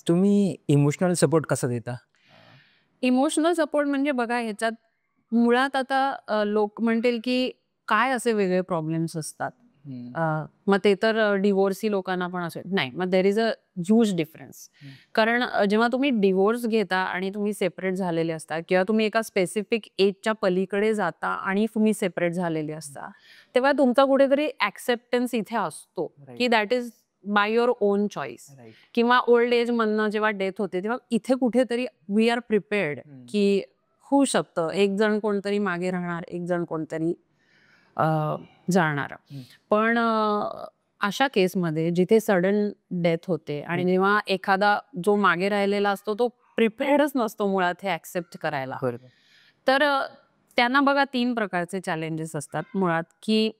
तुम्ही emotional support कसा देता? इमोशनल सपोर्ट म्हणजे बघा ह्याच्यात मुळात आता लोक म्हणतील की काय असे वेगळे प्रॉब्लेम्स असतात. हं, अ, मग ते तर डिव्होर्सी लोकांना पण असेल नाही, मग there is a huge difference. हं. कारण जेव्हा तुम्ही डिव्होर्स घेता आणि तुम्ही सेपरेट झालेले असता किंवा तुम्ही एका स्पेसिफिक एजच्या पलीकडे जाता आणि तुम्ही सेपरेट झालेले असता, तेव्हा तुमचा कुठेतरी ऍक्सेप्टन्स इथे असतो राइट, की that is by your on choice. Right. किंवा ओल्ड एज मधनं जेव्हा डेथ होते तेव्हा इथे कुठेतरी वी आर प्रिपेअर्ड हं, की होऊ शकतं एक जण कोणतरी मागे राहणार, एक जण कोणतरी अ, जाणार. हं, पण अशा केसमध्ये जिथे सडन डेथ होते आणि हं. जेव्हा एखादा जो मागे राहिलेला असतो तो प्रिपेअर्डच नसतो मुळात हे ऍक्सेप्ट करायला. बरोबर. तर त्यांना बघा 3 प्रकारचे चॅलेंजेस असतात मुळात, की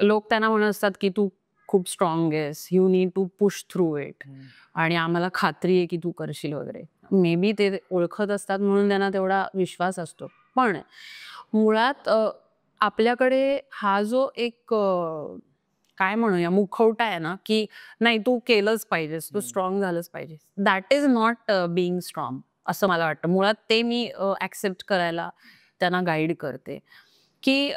लोक त्यांना म्हणत असतात, की "तू खूप स्ट्राँग आहेस. You need to push through it." हं, आणि आम्हाला खात्री आहे, की तू करशील वगैरे. मे बी ते ओळखत असतात म्हणून त्यांना तेवढा विश्वास असतो. पण मुळात आपल्याकडे हा जो एक काय म्हणूया मुखवटा आहे ना, की नाही तू केलंच पाहिजेस, तू हं. स्ट्राँग झालंच पाहिजेस. That is not being strong असं मला वाटतं. मुळात ते मी करायला त्यांना गाईड करते, की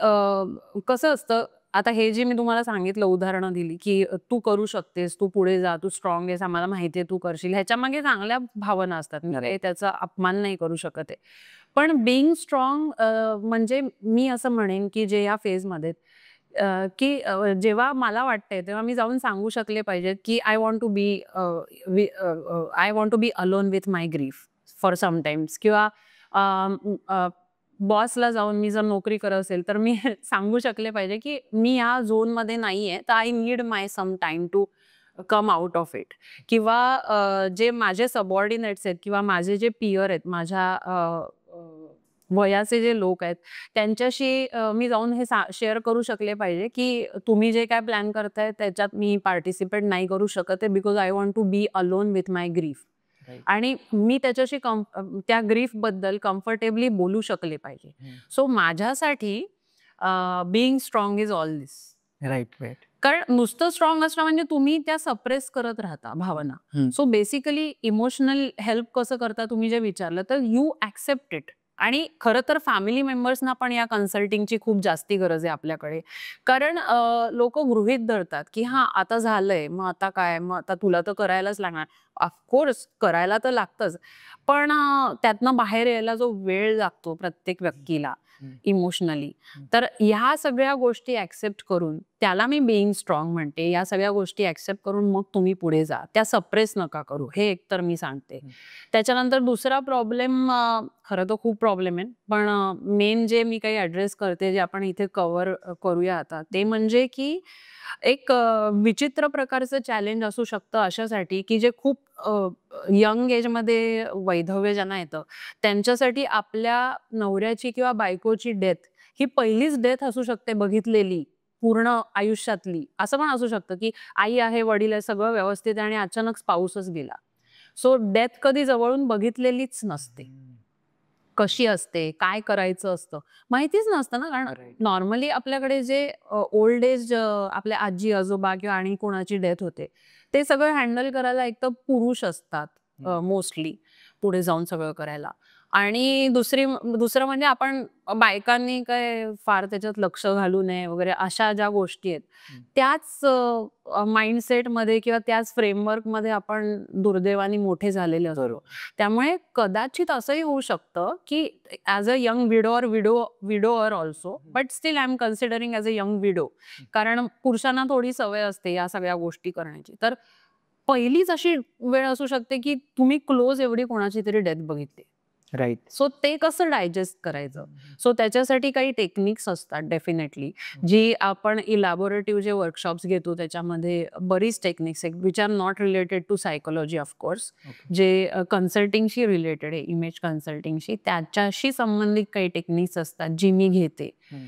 कसं असतं आता हे जे मी तुम्हाला सांगितलं उदाहरणं दिली, की तू करू शकतेस, तू पुढे जा, तू स्ट्राँग आहेस, आम्हाला माहिती आहे तू करशील. ह्याच्यामागे चांगल्या भावना असतात. मी काही राइट. त्याचा अपमान नाही करू शकत आहे. पण बीइंग स्ट्राँग म्हणजे मी असं म्हणेन, की जे या फेजमध्ये की जेव्हा मला वाटतंय तेव्हा मी जाऊन सांगू शकले पाहिजेत, की I want to be I want to be alone with my grief for some times किंवा बॉसला जाऊन मी जर नोकरी करत असेल, तर मी सांगू शकले पाहिजे, की मी या झोनमध्ये नाहीये, तर I need my some time to come out of it. किंवा जे माझे सबऑर्डिनेट्स आहेत किंवा माझे जे पियर आहेत, माझ्या वयाचे जे लोक आहेत, त्यांच्याशी मी जाऊन हे शेअर करू शकले पाहिजे, की तुम्ही जे काय प्लॅन करताय त्याच्यात मी पार्टिसिपेट नाही करू शकत आहे, because I want to be alone with my grief. Right. आणि मी त्याच्याशी त्या ग्रीफबद्दल कम्फर्टेबली बोलू शकले पाहिजे. हं. सो माझ्यासाठी being strong is all this. Right, right. कारण नुसतं स्ट्राँग असणं म्हणजे तुम्ही त्या सप्रेस करत राहता भावना. हं. सो बेसिकली इमोशनल हेल्प कसं करता तुम्ही जे विचारलं, तर यू ॲक्सेप्ट इट. आणि खरं तर फॅमिली मेंबर्सना पण या कन्सल्टिंगची खूप जास्ती गरज आहे आपल्याकडे. कारण गृहीत धरतात, की हां, आता झालंय, मग आता काय? मग आता तुला तर करायलाच लागणार. ऑफकोर्स करायला तर लागतंच. पण त्यातनं बाहेर यायला जो वेळ लागतो प्रत्येक व्यक्तीला हं, इमोशनली, हं. तर ह्या सगळ्या गोष्टी ॲक्सेप्ट करून त्याला मी बीइंग स्ट्राँग म्हणते. या सगळ्या गोष्टी ॲक्सेप्ट करून मग तुम्ही पुढे जा. त्या सप्रेस नका करू. हे एक तर मी सांगते. हं. त्याच्यानंतर दुसरा प्रॉब्लेम खरं तर खूप प्रॉब्लेम आहे. पण मेन जे मी काही ॲड्रेस करते, जे आपण इथे कव्हर करूया आता, ते म्हणजे की एक विचित्र प्रकारचं चॅलेंज असू शकतं अशासाठी, की जे खूप यंग एजमध्ये वैधव्य ज्यांना येतं, त्यांच्यासाठी आपल्या नवऱ्याची किंवा बायकोची डेथ ही पहिलीच डेथ असू शकते बघितलेली, पूर्ण आयुष्यातली. असं पण असू शकतं, की आई आहे, वडील आहे, सगळं व्यवस्थित आहे आणि अचानक स्पाउसच गेला. सो डेथ कधी जवळून बघितलेलीच नसते. हं. कशी असते, काय करायचं असतं, माहितीच नसतं ना. कारण राइट. नॉर्मली आपल्याकडे जे ओल्ड एज आपल्या आजी-आजोबा किंवा आणि कोणाची डेथ होते, ते सगळं हँडल करायला एकतर पुरुष असतात हं. मोस्टली पुढे जाऊन सगळं करायला. आणि दुसरं म्हणजे आपण बायकांनी काय फार त्याच्यात लक्ष घालू नये वगैरे अशा ज्या गोष्टी आहेत, हं. त्याच माइंडसेटमध्ये किंवा त्याच फ्रेमवर्कमध्ये आपण दुर्दैवाने मोठे झालेले असतो. बरोबर. त्यामुळे कदाचित असंही होऊ शकतं, की as a young widow or widower also, hmm, but still I am considering as a young widow. Hmm. कारण पुरुषांना थोडी सवय असते या सगळ्या गोष्टी करण्याची. तर पहिलीच अशी वेळ असू शकते, की तुम्ही क्लोज एवढी कोणाची तरी डेथ बघितली. राइट. सो ते कसं डायजेस्ट करायचं? हं, हं, सो त्याच्यासाठी काही टेक्निक्स असतात डेफिनेटली, हं. जी आपण इलॅबोरेटिव्ह जे वर्कशॉप्स घेतो त्याच्यामध्ये बरीच टेक्निक्स आहेत, which are not related to psychology of course. Okay. जे कन्सल्टिंगशी रिलेटेड आहे, इमेज कन्सल्टिंगशी, त्याच्याशी संबंधित काही टेक्निक्स असतात, जी मी घेते. हं.